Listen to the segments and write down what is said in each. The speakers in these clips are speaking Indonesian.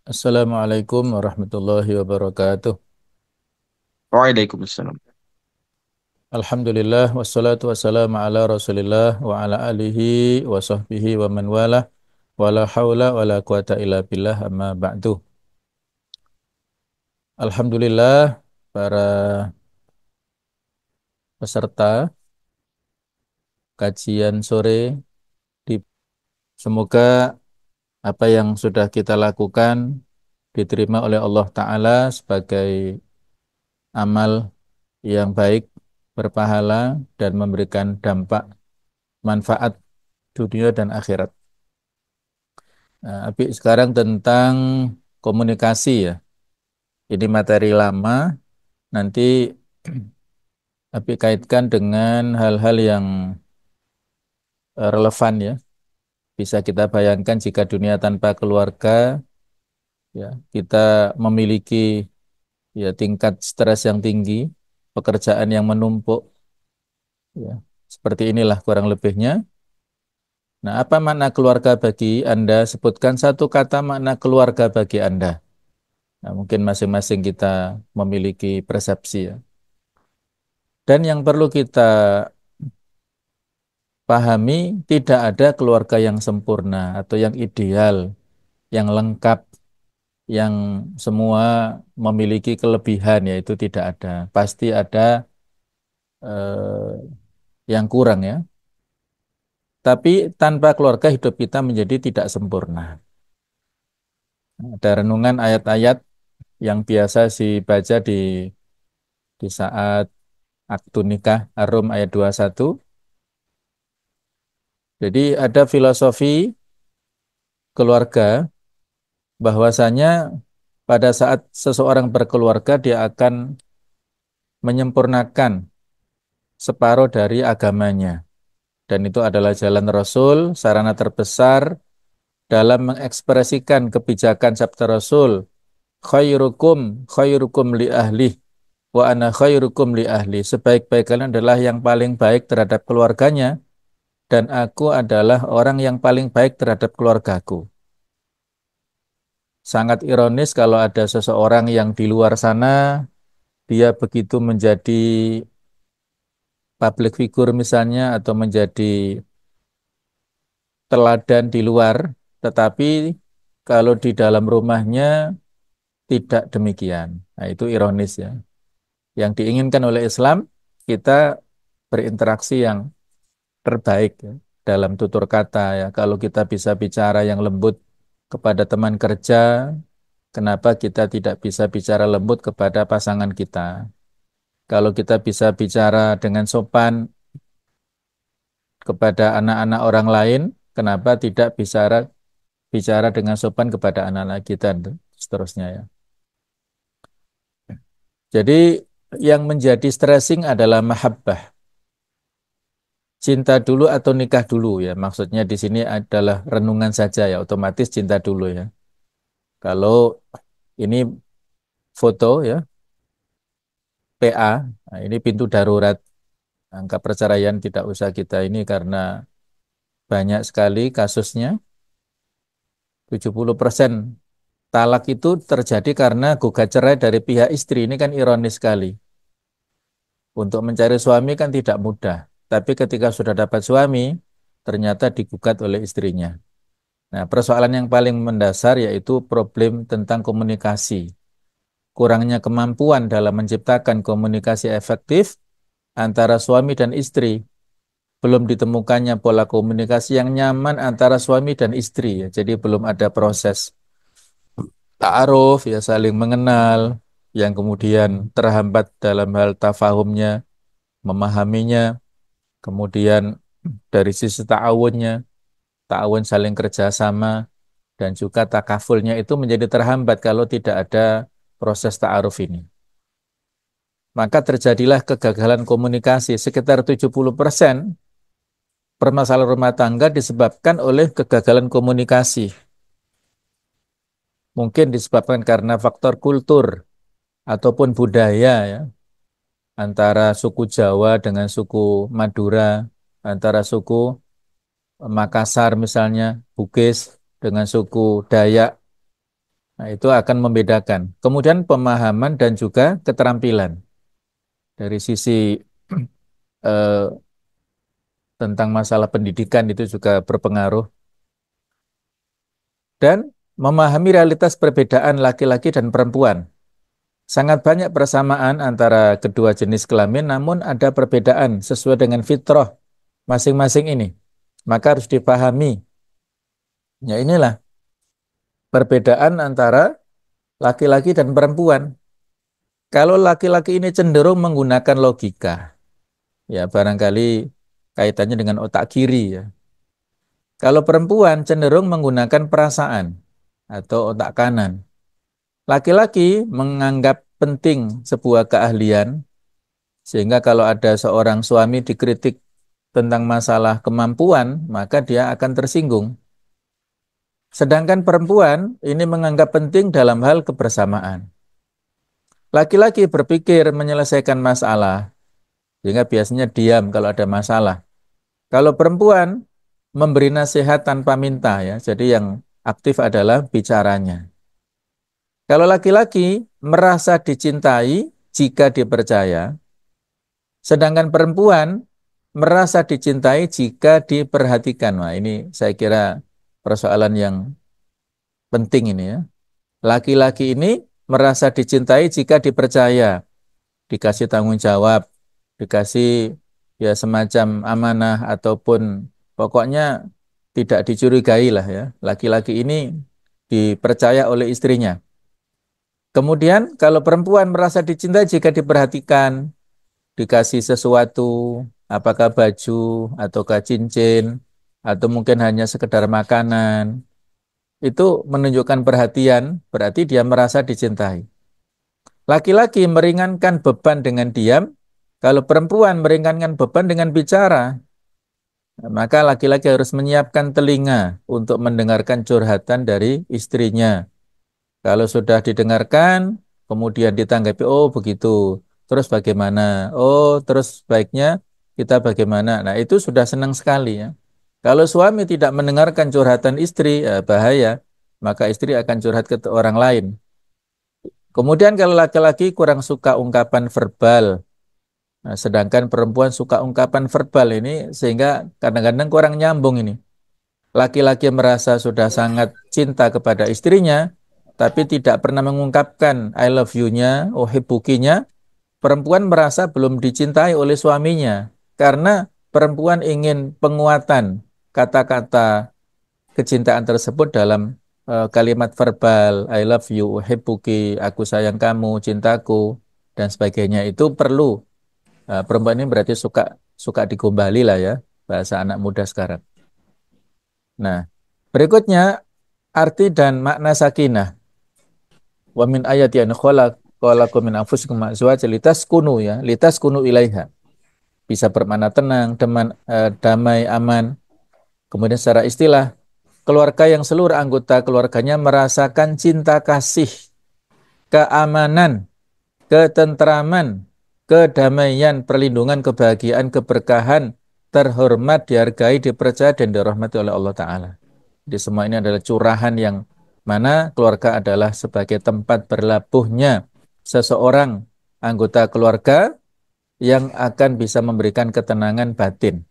Assalamualaikum warahmatullahi wabarakatuh. Waalaikumsalam. Alhamdulillah wassalatu wassalamu ala Rasulillah wa ala alihi wa sahbihi wa man walah wa la haula wa la quwata illa billah amma ba'du. Alhamdulillah para peserta kajian sore di semoga apa yang sudah kita lakukan diterima oleh Allah Ta'ala sebagai amal yang baik, berpahala dan memberikan dampak manfaat dunia dan akhirat. Nah, Abi sekarang tentang komunikasi ya. Ini materi lama, nanti Abi kaitkan dengan hal-hal yang relevan ya. Bisa kita bayangkan jika dunia tanpa keluarga, ya kita memiliki ya tingkat stres yang tinggi, pekerjaan yang menumpuk, ya. Seperti inilah kurang lebihnya. Nah, apa makna keluarga bagi Anda? Sebutkan satu kata makna keluarga bagi Anda. Nah, mungkin masing-masing kita memiliki persepsi ya. Dan yang perlu kita pahami, tidak ada keluarga yang sempurna atau yang ideal, yang lengkap, yang semua memiliki kelebihan, yaitu tidak ada. Pasti ada yang kurang ya. Tapi tanpa keluarga hidup kita menjadi tidak sempurna. Ada renungan ayat-ayat yang biasa dibaca di saat akad nikah Ar-Rum ayat 21. Jadi ada filosofi keluarga bahwasanya pada saat seseorang berkeluarga dia akan menyempurnakan separuh dari agamanya, dan itu adalah jalan Rasul, sarana terbesar dalam mengekspresikan kebijakan sabda Rasul, khairukum li ahli wa ana khairukum li ahli, sebaik-baik kalian adalah yang paling baik terhadap keluarganya dan aku adalah orang yang paling baik terhadap keluargaku. Sangat ironis kalau ada seseorang yang di luar sana dia begitu menjadi public figure misalnya atau menjadi teladan di luar, tetapi kalau di dalam rumahnya tidak demikian. Nah, itu ironis ya. Yang diinginkan oleh Islam, kita berinteraksi yang terbaik ya, dalam tutur kata ya. Kalau kita bisa bicara yang lembut kepada teman kerja, kenapa kita tidak bisa bicara lembut kepada pasangan kita? Kalau kita bisa bicara dengan sopan kepada anak-anak orang lain, kenapa tidak bicara bicara dengan sopan kepada anak-anak kita dan seterusnya ya. Jadi yang menjadi stressing adalah mahabbah, cinta dulu atau nikah dulu ya. Maksudnya di sini adalah renungan saja ya, otomatis cinta dulu ya. Kalau ini foto ya, PA, nah ini pintu darurat. Angka perceraian tidak usah kita ini karena banyak sekali kasusnya. 70% talak itu terjadi karena gugat cerai dari pihak istri. Ini kan ironis sekali. Untuk mencari suami kan tidak mudah. Tapi ketika sudah dapat suami, ternyata digugat oleh istrinya. Nah, persoalan yang paling mendasar yaitu problem tentang komunikasi. Kurangnya kemampuan dalam menciptakan komunikasi efektif antara suami dan istri. Belum ditemukannya pola komunikasi yang nyaman antara suami dan istri. Ya. Jadi belum ada proses ta'aruf, ya saling mengenal, yang kemudian terhambat dalam hal tafahumnya, memahaminya, kemudian dari sisi ta'awunnya, ta'awun saling kerjasama, dan juga takafulnya itu menjadi terhambat kalau tidak ada proses ta'aruf ini. Maka terjadilah kegagalan komunikasi. Sekitar 70% permasalahan rumah tangga disebabkan oleh kegagalan komunikasi. Mungkin disebabkan karena faktor kultur ataupun budaya ya, antara suku Jawa dengan suku Madura, antara suku Makassar misalnya, Bugis dengan suku Dayak, Nah, itu akan membedakan. Kemudian pemahaman dan juga keterampilan. Dari sisi eh, tentang masalah pendidikan itu juga berpengaruh. Dan memahami realitas perbedaan laki-laki dan perempuan. Sangat banyak persamaan antara kedua jenis kelamin, namun ada perbedaan sesuai dengan fitrah masing-masing ini. Maka harus dipahami. Ya inilah perbedaan antara laki-laki dan perempuan. Kalau laki-laki ini cenderung menggunakan logika, ya barangkali kaitannya dengan otak kiri ya. Kalau perempuan cenderung menggunakan perasaan atau otak kanan. Laki-laki menganggap penting sebuah keahlian, sehingga kalau ada seorang suami dikritik tentang masalah kemampuan, maka dia akan tersinggung. Sedangkan perempuan ini menganggap penting dalam hal kebersamaan. Laki-laki berpikir menyelesaikan masalah, sehingga biasanya diam kalau ada masalah. Kalau perempuan memberi nasihat tanpa minta ya, jadi yang aktif adalah bicaranya. Kalau laki-laki merasa dicintai jika dipercaya, sedangkan perempuan merasa dicintai jika diperhatikan. Wah, ini saya kira persoalan yang penting ini ya. Laki-laki ini merasa dicintai jika dipercaya, dikasih tanggung jawab, dikasih ya semacam amanah ataupun pokoknya tidak dicurigai lah ya. Laki-laki ini dipercaya oleh istrinya. Kemudian kalau perempuan merasa dicintai jika diperhatikan, dikasih sesuatu, apakah baju ataukah cincin atau mungkin hanya sekedar makanan, itu menunjukkan perhatian, berarti dia merasa dicintai. Laki-laki meringankan beban dengan diam, kalau perempuan meringankan beban dengan bicara, maka laki-laki harus menyiapkan telinga untuk mendengarkan curhatan dari istrinya. Kalau sudah didengarkan, kemudian ditanggapi, oh begitu, terus bagaimana? Oh, terus baiknya kita bagaimana? Nah, itu sudah senang sekali ya. Kalau suami tidak mendengarkan curhatan istri, ya bahaya, maka istri akan curhat ke orang lain. Kemudian kalau laki-laki kurang suka ungkapan verbal, nah, sedangkan perempuan suka ungkapan verbal ini, sehingga kadang-kadang kurang nyambung ini. Laki-laki merasa sudah sangat cinta kepada istrinya, tapi tidak pernah mengungkapkan I love you-nya, uhibbukinya. Perempuan merasa belum dicintai oleh suaminya, karena perempuan ingin penguatan kata-kata kecintaan tersebut dalam kalimat verbal, I love you, uhibbuki, aku sayang kamu, cintaku, dan sebagainya. Itu perlu. Perempuan ini berarti suka suka digombali lah ya, bahasa anak muda sekarang. Nah, berikutnya arti dan makna sakinah. Wa min ayati an khalaqakum min anfusikum azwajan litaskunu ya, litaskunu ilaiha. Bisa bermakna tenang, damai, aman. Kemudian secara istilah, keluarga yang seluruh anggota keluarganya merasakan cinta kasih, keamanan, ketentraman, kedamaian, perlindungan, kebahagiaan, keberkahan, terhormat, dihargai, dipercaya, dan dirahmati oleh Allah Ta'ala. Jadi semua ini adalah curahan yang mana keluarga adalah sebagai tempat berlabuhnya seseorang anggota keluarga yang akan bisa memberikan ketenangan batin.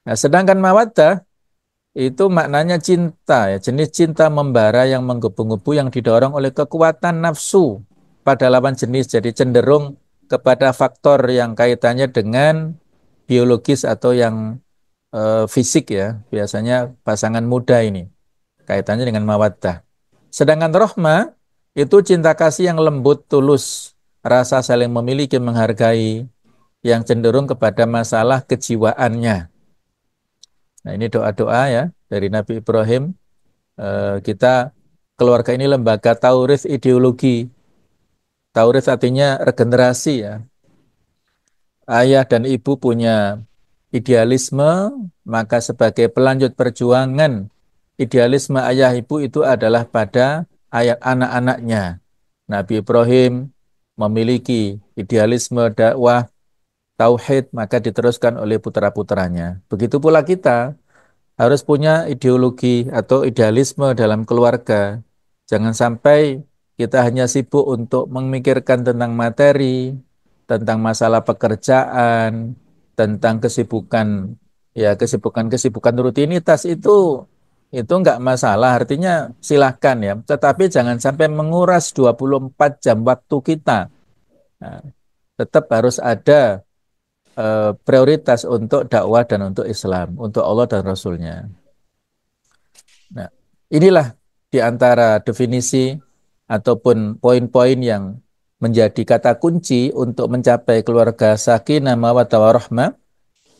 Nah, sedangkan mawaddah itu maknanya cinta ya, jenis cinta membara yang menggebu-gebu yang didorong oleh kekuatan nafsu pada lawan jenis, jadi cenderung kepada faktor yang kaitannya dengan biologis atau yang fisik ya, biasanya pasangan muda ini kaitannya dengan mawaddah. Sedangkan rohmah itu cinta kasih yang lembut, tulus, rasa saling memiliki, menghargai, yang cenderung kepada masalah kejiwaannya. Nah, ini doa-doa ya dari Nabi Ibrahim. Kita keluarga ini lembaga taurits ideologi. Taurits artinya regenerasi ya. Ayah dan ibu punya idealisme, maka sebagai pelanjut perjuangan idealisme ayah ibu itu adalah pada ayat anak-anaknya. Nabi Ibrahim memiliki idealisme dakwah tauhid, maka diteruskan oleh putra-putranya. Begitu pula kita harus punya ideologi atau idealisme dalam keluarga. Jangan sampai kita hanya sibuk untuk memikirkan tentang materi, tentang masalah pekerjaan, tentang kesibukan, ya kesibukan rutinitas itu nggak masalah, artinya silahkan ya. Tetapi jangan sampai menguras 24 jam waktu kita. Nah, tetap harus ada prioritas untuk dakwah dan untuk Islam, untuk Allah dan Rasulnya. Nah, inilah di antara definisi ataupun poin-poin yang menjadi kata kunci untuk mencapai keluarga sakinah mawaddah warahmah,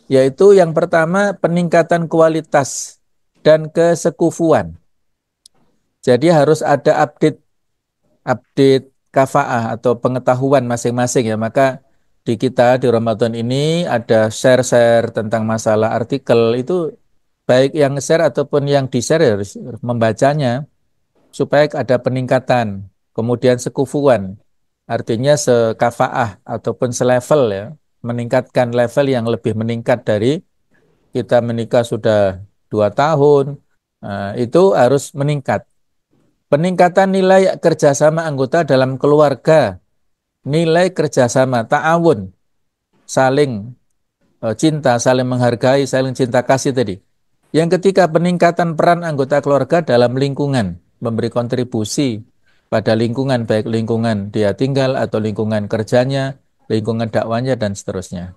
yaitu yang pertama peningkatan kualitas dan kesekufuan. Jadi harus ada update kafaah atau pengetahuan masing-masing ya. Maka di kita di Ramadan ini ada share-share tentang masalah artikel itu, baik yang share ataupun yang di-share harus membacanya supaya ada peningkatan. Kemudian sekufuan, artinya sekafaah ataupun selevel ya, meningkatkan level yang lebih meningkat dari kita menikah sudah 2 tahun, itu harus meningkat. Peningkatan nilai kerjasama anggota dalam keluarga, nilai kerjasama, ta'awun, saling cinta, saling menghargai, saling cinta kasih tadi. Yang ketiga, peningkatan peran anggota keluarga dalam lingkungan, memberi kontribusi pada lingkungan, baik lingkungan dia tinggal atau lingkungan kerjanya, lingkungan dakwanya, dan seterusnya.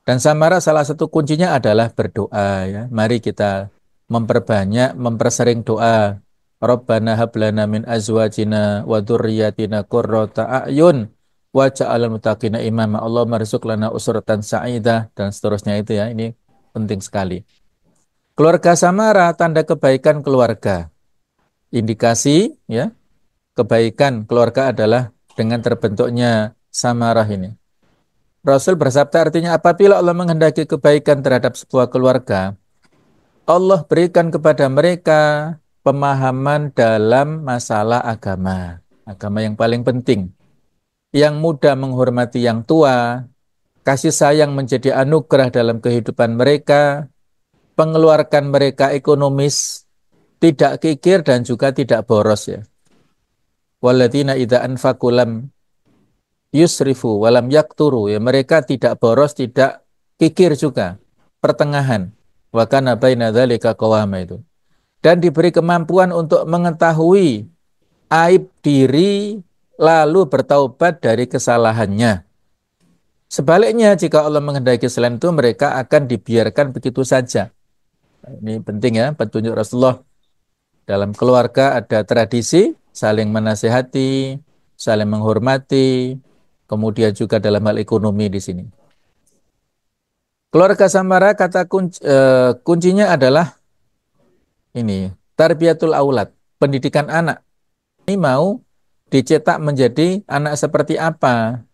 Dan samara salah satu kuncinya adalah berdoa ya. Mari kita memperbanyak, mempersering doa. Rabbana hablana min azwajina wa dzurriyyatina qurrata a'yun waj'alna muttaqina imama. Allahumma rzuq lana usratan sa'idah, dan seterusnya itu ya. Ini penting sekali. Keluarga samara tanda kebaikan keluarga. Indikasi ya, kebaikan keluarga adalah dengan terbentuknya samarah ini. Rasul bersabda, artinya apabila Allah menghendaki kebaikan terhadap sebuah keluarga, Allah berikan kepada mereka pemahaman dalam masalah agama. Agama yang paling penting. Yang muda menghormati yang tua, kasih sayang menjadi anugerah dalam kehidupan mereka, pengeluarkan mereka ekonomis, tidak kikir dan juga tidak boros ya. Walladzina idza anfaqu lam yusrifu walam yakturu ya, mereka tidak boros, tidak kikir juga, pertengahan. Wa kana baina dzalika qawama itu. Dan diberi kemampuan untuk mengetahui aib diri lalu bertaubat dari kesalahannya. Sebaliknya jika Allah menghendaki selain itu, mereka akan dibiarkan begitu saja. Ini penting ya, petunjuk Rasulullah. Dalam keluarga ada tradisi saling menasihati, saling menghormati, kemudian juga dalam hal ekonomi di sini. Keluarga samara kata kuncinya adalah ini, tarbiyatul aulad, pendidikan anak. Ini mau dicetak menjadi anak seperti apa?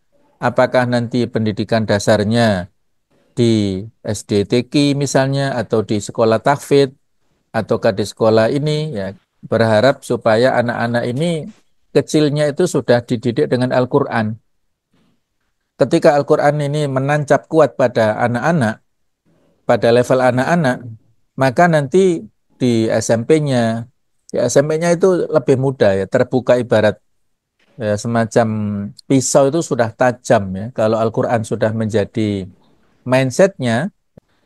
Apakah nanti pendidikan dasarnya di SD TK misalnya, atau di sekolah tahfidz, ataukah di sekolah ini ya, berharap supaya anak-anak ini kecilnya itu sudah dididik dengan Al-Quran. Ketika Al-Quran ini menancap kuat pada anak-anak, pada level anak-anak, maka nanti di SMP-nya, ya SMP-nya itu lebih mudah ya, terbuka ibarat ya, semacam pisau itu sudah tajam ya. Kalau Al-Quran sudah menjadi mindsetnya,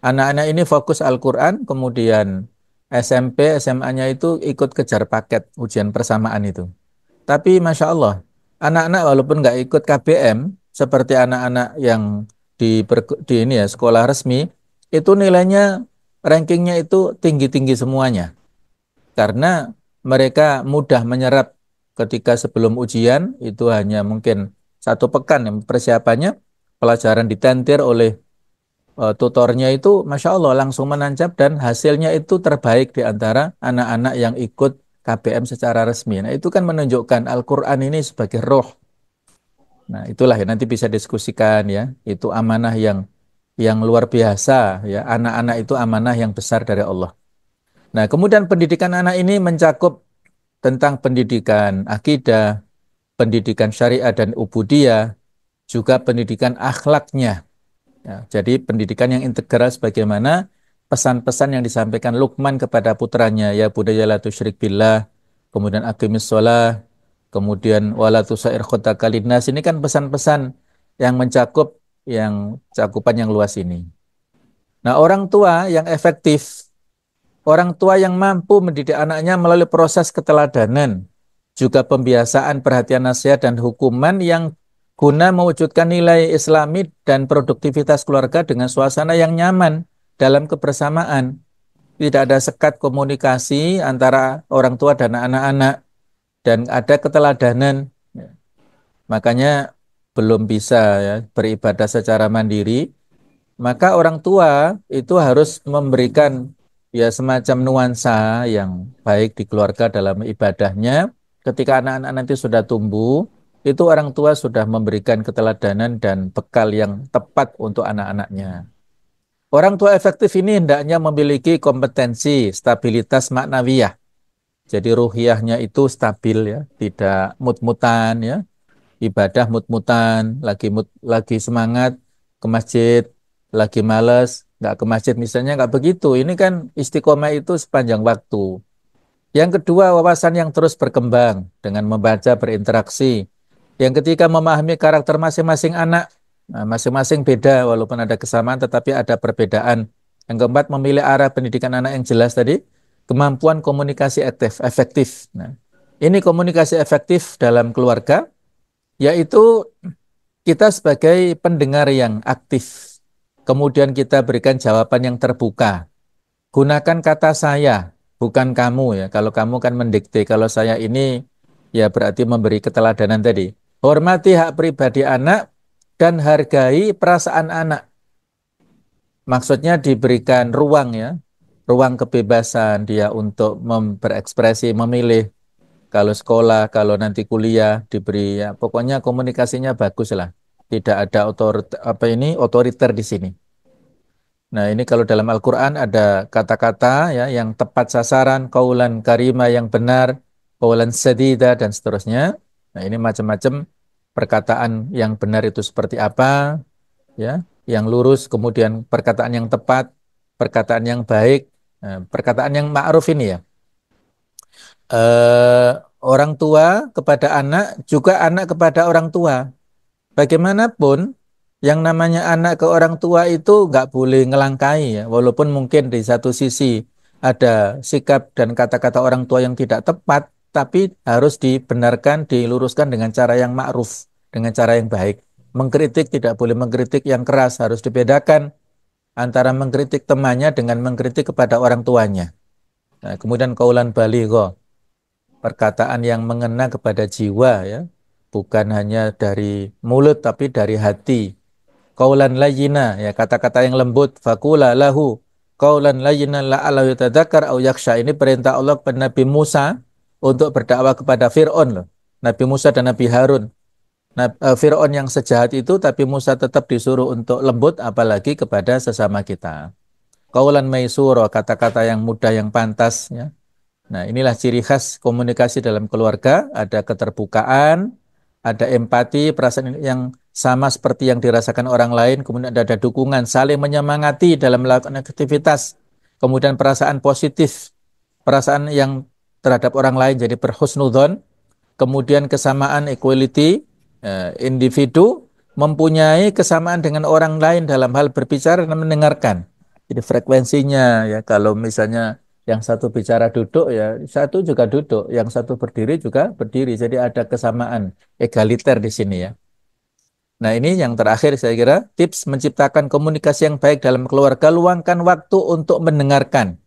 anak-anak ini fokus Al-Quran, kemudian SMP, SMA-nya itu ikut kejar paket ujian persamaan itu. Tapi Masya Allah, anak-anak walaupun nggak ikut KBM, seperti anak-anak yang di ini ya, sekolah resmi, itu nilainya, rankingnya itu tinggi-tinggi semuanya. Karena mereka mudah menyerap ketika sebelum ujian, itu hanya mungkin 1 pekan yang persiapannya, pelajaran ditentir oleh tutornya itu Masya Allah langsung menancap, dan hasilnya itu terbaik di antara anak-anak yang ikut KBM secara resmi. Nah itu kan menunjukkan Al-Quran ini sebagai roh. Nah itulah ya, nanti bisa diskusikan ya, itu amanah yang luar biasa ya, anak-anak itu amanah yang besar dari Allah. Nah kemudian pendidikan anak ini mencakup tentang pendidikan akidah, pendidikan syariah dan ubudiyah, juga pendidikan akhlaknya. Ya, jadi pendidikan yang integral sebagaimana pesan-pesan yang disampaikan Luqman kepada putranya, ya budaya la tusyrik billah, kemudian aqimis shalah, kemudian wala tusair khaddaka linnas. Ini kan pesan-pesan yang mencakup yang cakupan yang luas ini. Nah, orang tua yang efektif, orang tua yang mampu mendidik anaknya melalui proses keteladanan, juga pembiasaan perhatian nasihat dan hukuman yang guna mewujudkan nilai Islami dan produktivitas keluarga dengan suasana yang nyaman dalam kebersamaan. Tidak ada sekat komunikasi antara orang tua dan anak-anak dan ada keteladanan. Makanya belum bisa ya beribadah secara mandiri, maka orang tua itu harus memberikan ya semacam nuansa yang baik di keluarga dalam ibadahnya. Ketika anak-anak nanti sudah tumbuh, itu orang tua sudah memberikan keteladanan dan bekal yang tepat untuk anak-anaknya. Orang tua efektif ini hendaknya memiliki kompetensi, stabilitas maknawiyah. Jadi ruhiyahnya itu stabil ya, tidak mut-mutan ya, ibadah mut-mutan, lagi semangat ke masjid, lagi males, nggak ke masjid misalnya nggak begitu. Ini kan istiqomah itu sepanjang waktu. Yang kedua, wawasan yang terus berkembang dengan membaca, berinteraksi. Yang ketiga, memahami karakter masing-masing anak. Nah, masing-masing beda, walaupun ada kesamaan, tetapi ada perbedaan. Yang keempat, memilih arah pendidikan anak yang jelas tadi. Kemampuan komunikasi efektif. Nah, ini komunikasi efektif dalam keluarga, yaitu kita sebagai pendengar yang aktif. Kemudian kita berikan jawaban yang terbuka. Gunakan kata saya, bukan kamu ya. Kalau kamu kan mendikte, kalau saya ini ya berarti memberi keteladanan tadi. Hormati hak pribadi anak dan hargai perasaan anak. Maksudnya diberikan ruang ya, ruang kebebasan dia untuk berekspresi, memilih. Kalau sekolah, kalau nanti kuliah diberi ya, pokoknya komunikasinya bagus lah. Tidak ada otoriter di sini. Nah, ini kalau dalam Al-Qur'an ada kata-kata ya yang tepat sasaran, qaulan karima yang benar, qaulan sadida dan seterusnya. Nah, ini macam-macam perkataan yang benar itu seperti apa ya, yang lurus, kemudian perkataan yang tepat, perkataan yang baik, perkataan yang ma'ruf ini ya. eh, Orang tua kepada anak, juga anak kepada orang tua. Bagaimanapun, yang namanya anak ke orang tua itu nggak boleh ngelangkai ya. Walaupun mungkin di satu sisi ada sikap dan kata-kata orang tua yang tidak tepat, tapi harus dibenarkan, diluruskan dengan cara yang ma'ruf, dengan cara yang baik. Mengkritik tidak boleh mengkritik yang keras, harus dibedakan antara mengkritik temannya dengan mengkritik kepada orang tuanya. Nah, kemudian kaulan baligho, perkataan yang mengena kepada jiwa ya, bukan hanya dari mulut tapi dari hati. Qaulan layyina ya, kata-kata yang lembut, faqula lahu qaulan layyinan la'allahu yatadzakkar au yakhsha. Ini perintah Allah kepada Nabi Musa untuk berdakwah kepada Firaun loh. Nabi Musa dan Nabi Harun. Nah, Firaun yang sejahat itu tapi Musa tetap disuruh untuk lembut apalagi kepada sesama kita. Qaulan maisura, kata-kata yang mudah yang pantas ya. Nah, inilah ciri khas komunikasi dalam keluarga, ada keterbukaan, ada empati, perasaan yang sama seperti yang dirasakan orang lain, kemudian ada dukungan, saling menyemangati dalam melakukan aktivitas, kemudian perasaan positif, perasaan yang terhadap orang lain jadi berhusnudzon, kemudian kesamaan equality, individu mempunyai kesamaan dengan orang lain dalam hal berbicara dan mendengarkan. Jadi frekuensinya ya, kalau misalnya yang satu bicara duduk ya, satu juga duduk, yang satu berdiri juga berdiri. Jadi ada kesamaan egaliter di sini ya. Nah, ini yang terakhir saya kira tips menciptakan komunikasi yang baik dalam keluarga, luangkan waktu untuk mendengarkan.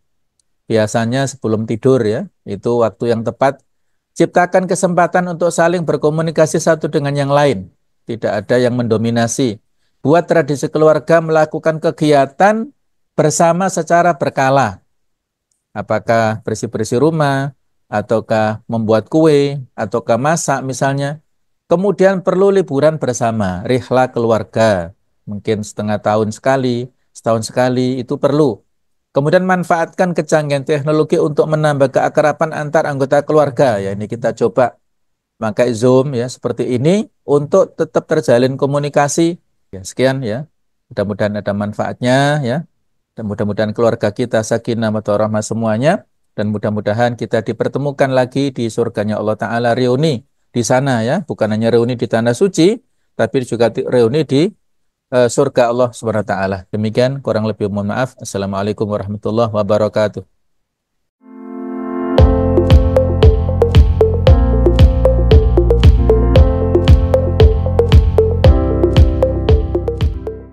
Biasanya sebelum tidur ya, itu waktu yang tepat. Ciptakan kesempatan untuk saling berkomunikasi satu dengan yang lain. Tidak ada yang mendominasi. Buat tradisi keluarga melakukan kegiatan bersama secara berkala. Apakah bersih-bersih rumah, ataukah membuat kue, ataukah masak misalnya. Kemudian perlu liburan bersama, rihla keluarga. Mungkin setengah tahun sekali, setahun sekali, itu perlu. Kemudian manfaatkan kecanggihan teknologi untuk menambah keakraban antar anggota keluarga. Ya, ini kita coba pakai Zoom ya seperti ini untuk tetap terjalin komunikasi. Ya, sekian ya. Mudah-mudahan ada manfaatnya ya. Dan mudah-mudahan keluarga kita sakinah mawaddah warahmah semuanya. Dan mudah-mudahan kita dipertemukan lagi di surganya Allah Ta'ala, reuni di sana ya, bukan hanya reuni di tanah suci, tapi juga reuni di surga Allah Subhanahu wa taala. Demikian kurang lebih mohon maaf. Assalamualaikum warahmatullahi wabarakatuh.